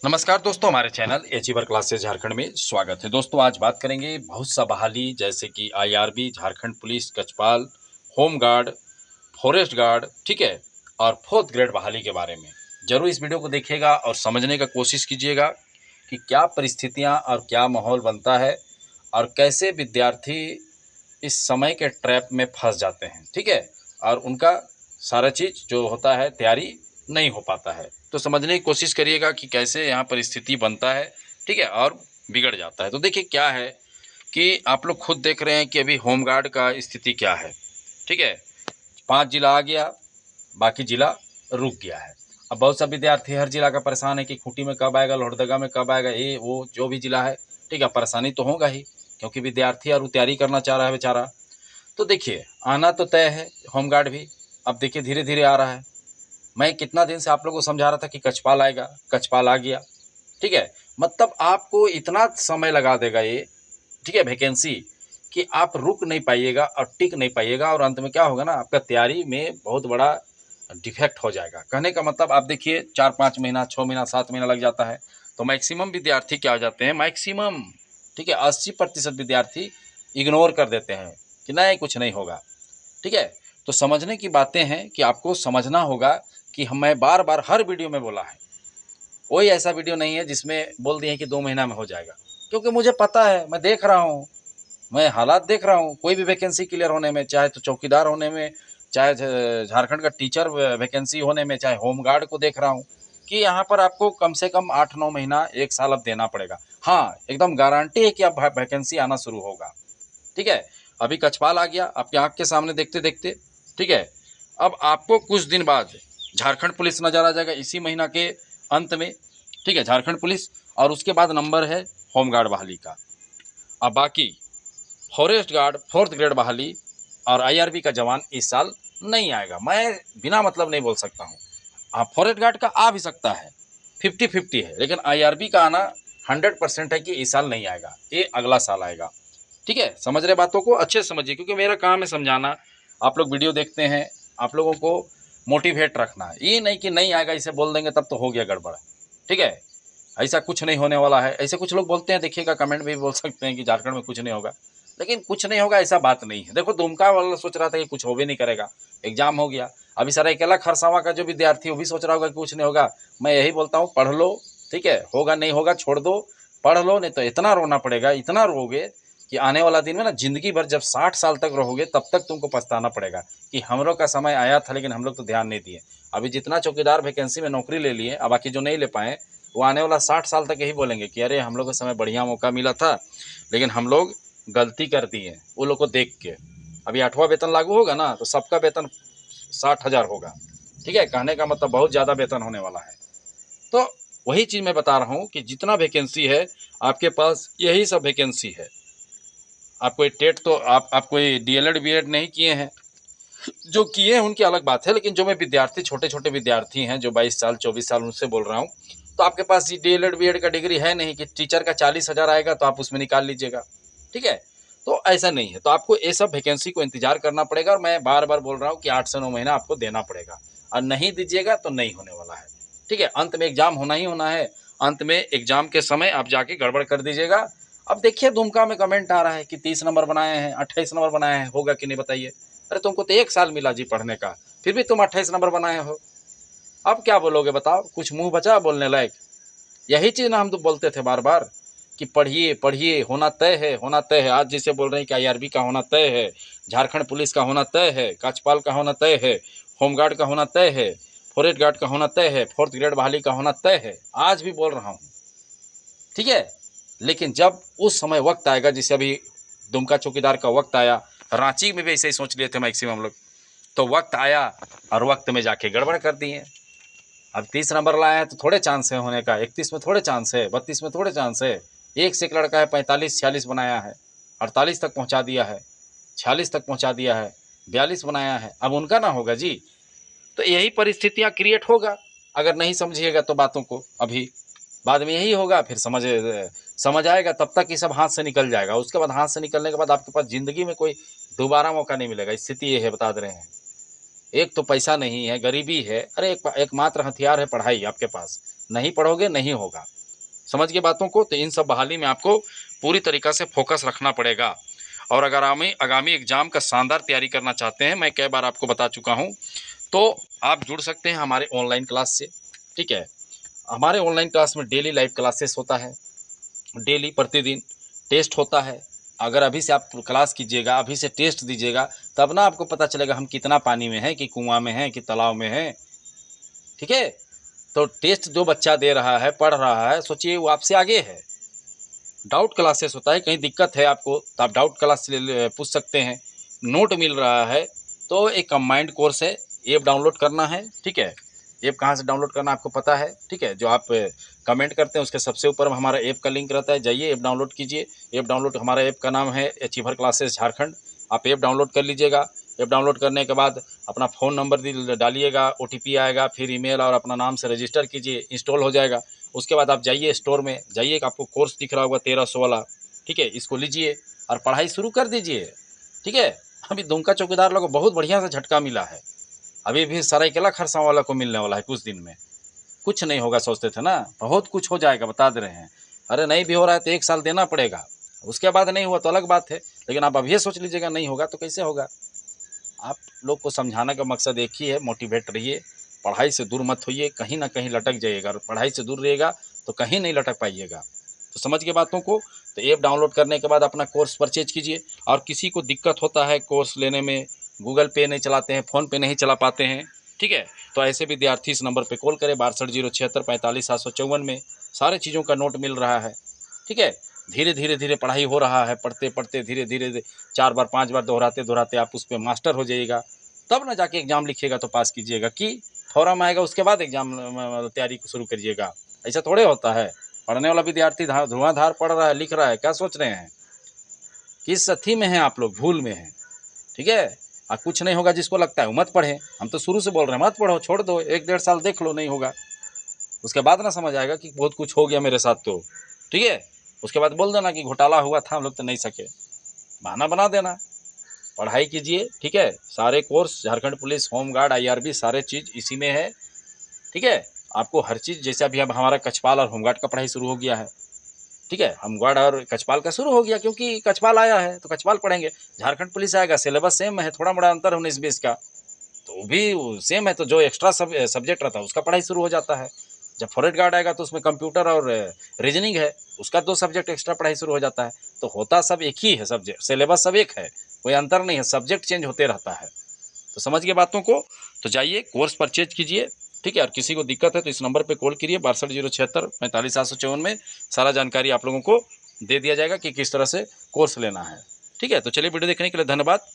नमस्कार दोस्तों, हमारे चैनल एचीवर क्लासेस झारखंड में स्वागत है। दोस्तों आज बात करेंगे बहुत सा बहाली जैसे कि आईआरबी, झारखंड पुलिस, कचपाल, होम गार्ड, फॉरेस्ट गार्ड, ठीक है, और फोर्थ ग्रेड बहाली के बारे में। जरूर इस वीडियो को देखिएगा और समझने का कोशिश कीजिएगा कि क्या परिस्थितियां और क्या माहौल बनता है और कैसे विद्यार्थी इस समय के ट्रैप में फंस जाते हैं, ठीक है, और उनका सारा चीज़ जो होता है तैयारी नहीं हो पाता है। तो समझने की कोशिश करिएगा कि कैसे यहाँ परिस्थिति बनता है, ठीक है, और बिगड़ जाता है। तो देखिए क्या है कि आप लोग खुद देख रहे हैं कि अभी होमगार्ड का स्थिति क्या है, ठीक है। 5 जिला आ गया, बाकी जिला रुक गया है। अब बहुत सा विद्यार्थी हर जिला का परेशान है कि खूंटी में कब आएगा, लोहरदगा में कब आएगा, ये वो जो भी जिला है, ठीक है। परेशानी तो होगा ही क्योंकि विद्यार्थी और तैयारी करना चाह रहा है बेचारा। तो देखिए आना तो तय है होमगार्ड भी। अब देखिए धीरे धीरे आ रहा है। मैं कितना दिन से आप लोगों को समझा रहा था कि कचपाल आएगा, कचपाल आ गया, ठीक है। मतलब आपको इतना समय लगा देगा ये, ठीक है, वैकेंसी, कि आप रुक नहीं पाइएगा और टिक नहीं पाइएगा और अंत में क्या होगा ना, आपका तैयारी में बहुत बड़ा डिफेक्ट हो जाएगा। कहने का मतलब आप देखिए 4-5 महीना, 6 महीना, 7 महीना लग जाता है। तो मैक्सिमम विद्यार्थी क्या हो जाते हैं, मैक्सिमम, ठीक है, 80% विद्यार्थी इग्नोर कर देते हैं कि नहीं कुछ नहीं होगा, ठीक है। तो समझने की बातें हैं कि आपको समझना होगा कि मैं बार बार हर वीडियो में बोला है, कोई ऐसा वीडियो नहीं है जिसमें बोल दिए कि 2 महीना में हो जाएगा, क्योंकि मुझे पता है, मैं देख रहा हूँ, मैं हालात देख रहा हूँ। कोई भी वैकेंसी क्लियर होने में, चाहे तो चौकीदार होने में, चाहे झारखंड का टीचर वैकेंसी होने में, चाहे होमगार्ड को देख रहा हूँ कि यहाँ पर आपको कम से कम 8-9 महीना, 1 साल अब देना पड़ेगा। हाँ, एकदम गारंटी है कि अब वैकेंसी आना शुरू होगा, ठीक है। अभी कचपाल आ गया आपकी आंख के सामने देखते देखते, ठीक है। अब आपको कुछ दिन बाद झारखंड पुलिस नजर आ जाएगा इसी महीना के अंत में, ठीक है, झारखंड पुलिस, और उसके बाद नंबर है होमगार्ड बहाली का। अब बाकी फॉरेस्ट गार्ड, फोर्थ ग्रेड बहाली और आईआरबी का जवान इस साल नहीं आएगा। मैं बिना मतलब नहीं बोल सकता हूँ। हाँ, फॉरेस्ट गार्ड का आ भी सकता है, 50-50 है, लेकिन आईआरबी का आना 100% है कि इस साल नहीं आएगा, ये अगला साल आएगा, ठीक है। समझ रहे बातों को अच्छे से समझिए, क्योंकि मेरा काम है समझाना। आप लोग वीडियो देखते हैं, आप लोगों को मोटिवेट रखना है, ये नहीं कि नहीं आएगा इसे बोल देंगे तब तो हो गया गड़बड़, ठीक है। ऐसा कुछ नहीं होने वाला है। ऐसे कुछ लोग बोलते हैं, देखिएगा कमेंट में भी बोल सकते हैं कि झारखंड में कुछ नहीं होगा, लेकिन कुछ नहीं होगा ऐसा बात नहीं है। देखो दुमका वाला सोच रहा था कि कुछ हो भी नहीं करेगा, एग्जाम हो गया। अभी सरायकेला खरसावां का जो विद्यार्थी वो भी सोच रहा होगा कि कुछ नहीं होगा। मैं यही बोलता हूँ, पढ़ लो, ठीक है, होगा नहीं होगा छोड़ दो, पढ़ लो, नहीं तो इतना रोना पड़ेगा, इतना रोगे कि आने वाला दिन में ना, जिंदगी भर जब 60 साल तक रहोगे तब तक तुमको पछताना पड़ेगा कि हम लोग का समय आया था लेकिन हम लोग तो ध्यान नहीं दिए। अभी जितना चौकीदार वैकेंसी में नौकरी ले लिए, अब बाकी जो नहीं ले पाए, वो आने वाला 60 साल तक यही बोलेंगे कि अरे हम लोग के समय बढ़िया मौका मिला था लेकिन हम लोग गलती कर दी है वो लोग को देख के। अभी 8वां वेतन लागू होगा ना, तो सबका वेतन 60,000 होगा, ठीक है। कहने का मतलब बहुत ज़्यादा वेतन होने वाला है। तो वही चीज़ मैं बता रहा हूँ कि जितना वैकेंसी है आपके पास, यही सब वैकेंसी है। आप कोई टेट तो आप कोई डीएलएड बीएड नहीं किए हैं, जो किए हैं उनकी अलग बात है, लेकिन जो मैं विद्यार्थी, छोटे छोटे विद्यार्थी हैं जो 22 साल 24 साल, उनसे बोल रहा हूँ। तो आपके पास डीएलएड बीएड का डिग्री है नहीं कि टीचर का 40,000 आएगा तो आप उसमें निकाल लीजिएगा, ठीक है। तो ऐसा नहीं है। तो आपको ये सब वैकेंसी को इंतजार करना पड़ेगा, और मैं बार बार बोल रहा हूँ कि 8 से 9 महीना आपको देना पड़ेगा, और नहीं दीजिएगा तो नहीं होने वाला है, ठीक है। अंत में एग्जाम होना ही होना है, अंत में एग्जाम के समय आप जाके गड़बड़ कर दीजिएगा। अब देखिए दुमका में कमेंट आ रहा है कि 30 नंबर बनाए हैं, 28 नंबर बनाए हैं, होगा कि नहीं बताइए। अरे तुमको तो 1 साल मिला जी पढ़ने का, फिर भी तुम 28 नंबर बनाए हो। अब क्या बोलोगे बताओ, कुछ मुंह बचा बोलने लायक? यही चीज़ ना हम तो बोलते थे बार बार कि पढ़िए पढ़िए, होना तय है, होना तय है। आज जैसे बोल रहे हैं कि आईआरबी का होना तय है, झारखंड पुलिस का होना तय है, कचपाल का होना तय है, होमगार्ड का होना तय है, फॉरेस्ट गार्ड का होना तय है, फोर्थ ग्रेड बहाली का होना तय है, आज भी बोल रहा हूँ, ठीक है। लेकिन जब उस समय वक्त आएगा, जैसे अभी दुमका चौकीदार का वक्त आया, रांची में भी ऐसे ही सोच लिए थे मैक्सिमम लोग, तो वक्त आया और वक्त में जाके गड़बड़ कर दिए। अब 30 नंबर लाए हैं तो थोड़े चांस है होने का, 31 में थोड़े चांस है, 32 में थोड़े चांस है। एक से एक लड़का है 45-46 बनाया है, 48 तक पहुंचा दिया है, 46 तक पहुंचा दिया है, 42 बनाया है, अब उनका ना होगा जी। तो यही परिस्थितियां क्रिएट होगा अगर नहीं समझिएगा तो बातों को। अभी बाद में यही होगा, फिर समझ आएगा, तब तक ये सब हाथ से निकल जाएगा। उसके बाद हाथ से निकलने के बाद आपके पास ज़िंदगी में कोई दोबारा मौका नहीं मिलेगा। स्थिति ये है, बता दे रहे हैं। एक तो पैसा नहीं है, गरीबी है, अरे एकमात्र हथियार है पढ़ाई आपके पास, नहीं पढ़ोगे नहीं होगा। समझ गए बातों को। तो इन सब बहाली में आपको पूरी तरीक़ा से फोकस रखना पड़ेगा। और अगर आगामी एग्ज़ाम का शानदार तैयारी करना चाहते हैं, मैं कई बार आपको बता चुका हूँ, तो आप जुड़ सकते हैं हमारे ऑनलाइन क्लास से। ठीक है, हमारे ऑनलाइन क्लास में डेली लाइव क्लासेस होता है, डेली प्रतिदिन टेस्ट होता है। अगर अभी से आप क्लास कीजिएगा, अभी से टेस्ट दीजिएगा, तब ना आपको पता चलेगा हम कितना पानी में हैं, कि कुआं में हैं, कि तालाब में हैं। ठीक है, तो टेस्ट जो बच्चा दे रहा है, पढ़ रहा है, सोचिए वो आपसे आगे है। डाउट क्लासेस होता है, कहीं दिक्कत है आपको तो आप डाउट क्लास से पूछ सकते हैं। नोट मिल रहा है, तो एक कंबाइंड कोर्स है, ऐप डाउनलोड करना है। ठीक है, ऐप कहाँ से डाउनलोड करना आपको पता है। ठीक है, जो आप कमेंट करते हैं उसके सबसे ऊपर हमारा ऐप का लिंक रहता है, जाइए ऐप डाउनलोड कीजिए। ऐप डाउनलोड, हमारा ऐप का नाम है अचीवर क्लासेस झारखंड। आप ऐप डाउनलोड कर लीजिएगा। ऐप डाउनलोड करने के बाद अपना फ़ोन नंबर डालिएगा, OTP आएगा, फिर ईमेल और अपना नाम से रजिस्टर कीजिए, इंस्टॉल हो जाएगा। उसके बाद आप जाइए स्टोर में, जाइए, आपको कोर्स दिख रहा होगा 1300 वाला। ठीक है, इसको लीजिए और पढ़ाई शुरू कर दीजिए। ठीक है, अभी दुमका चौकीदार लोगों को बहुत बढ़िया से झटका मिला है, अभी भी सरायकेला खरसावां वाला को मिलने वाला है कुछ दिन में। कुछ नहीं होगा सोचते थे ना, बहुत कुछ हो जाएगा, बता दे रहे हैं। अरे नहीं भी हो रहा है तो 1 साल देना पड़ेगा, उसके बाद नहीं हुआ तो अलग बात है, लेकिन आप अभी सोच लीजिएगा नहीं होगा तो कैसे होगा। आप लोग को समझाने का मकसद एक ही है, मोटिवेट रहिए, पढ़ाई से दूर मत होइए, कहीं ना कहीं लटक जाइएगा। और पढ़ाई से दूर रहिएगा तो कहीं नहीं लटक पाइएगा। तो समझ गए बातों को। तो ऐप डाउनलोड करने के बाद अपना कोर्स परचेज कीजिए। और किसी को दिक्कत होता है कोर्स लेने में, गूगल पे नहीं चलाते हैं, फ़ोन पे नहीं चला पाते हैं, ठीक है, तो ऐसे विद्यार्थी इस नंबर पे कॉल करें 62 076 45 754 में। सारे चीज़ों का नोट मिल रहा है। ठीक है, धीरे धीरे धीरे पढ़ाई हो रहा है, पढ़ते पढ़ते धीरे धीरे 4 बार 5 बार दोहराते दोहराते आप उस पर मास्टर हो जाइएगा। तब ना जाके एग्ज़ाम लिखिएगा तो पास कीजिएगा, कि फॉर्म आएगा उसके बाद एग्ज़ाम तैयारी शुरू करिएगा। ऐसा थोड़े होता है। पढ़ने वाला विद्यार्थी धुआंधार पढ़ रहा है, लिख रहा है, क्या सोच रहे हैं, किस अथी में हैं आप लोग, भूल में हैं। ठीक है, कुछ नहीं होगा जिसको लगता है वो मत पढ़े। हम तो शुरू से बोल रहे हैं मत पढ़ो, छोड़ दो, 1-1.5 साल देख लो, नहीं होगा उसके बाद ना समझ आएगा कि बहुत कुछ हो गया मेरे साथ। तो ठीक है, उसके बाद बोल देना कि घोटाला हुआ था, हम लोग तो नहीं सके, बहाना बना देना। पढ़ाई कीजिए। ठीक है, सारे course Jharkhand police, home guard, IRB सारे चीज़ इसी में है। ठीक है, आपको हर चीज़, जैसे अभी अब हमारा कछपाल और होमगार्ड का पढ़ाई शुरू हो गया है। ठीक है, होमगार्ड और कछपाल का शुरू हो गया, क्योंकि कछपाल आया है तो कछपाल पढ़ेंगे। झारखंड पुलिस आएगा, सिलेबस सेम है, थोड़ा बड़ा अंतर है 19-20 का, तो वो भी सेम है, तो जो एक्स्ट्रा सब्जेक्ट रहता है उसका पढ़ाई शुरू हो जाता है। जब फॉरेस्ट गार्ड आएगा तो उसमें कंप्यूटर और रीजनिंग है, उसका 2 सब्जेक्ट एक्स्ट्रा पढ़ाई शुरू हो जाता है। तो होता सब एक ही है, सब्जेक्ट सिलेबस सब एक है, कोई अंतर नहीं है, सब्जेक्ट चेंज होते रहता है। तो समझ गए बातों को। तो जाइए कोर्स परचेज कीजिए। ठीक है, और किसी को दिक्कत है तो इस नंबर पे कॉल करिए 62 076 45 754 में। सारा जानकारी आप लोगों को दे दिया जाएगा कि किस तरह से कोर्स लेना है। ठीक है, तो चलिए, वीडियो देखने के लिए धन्यवाद।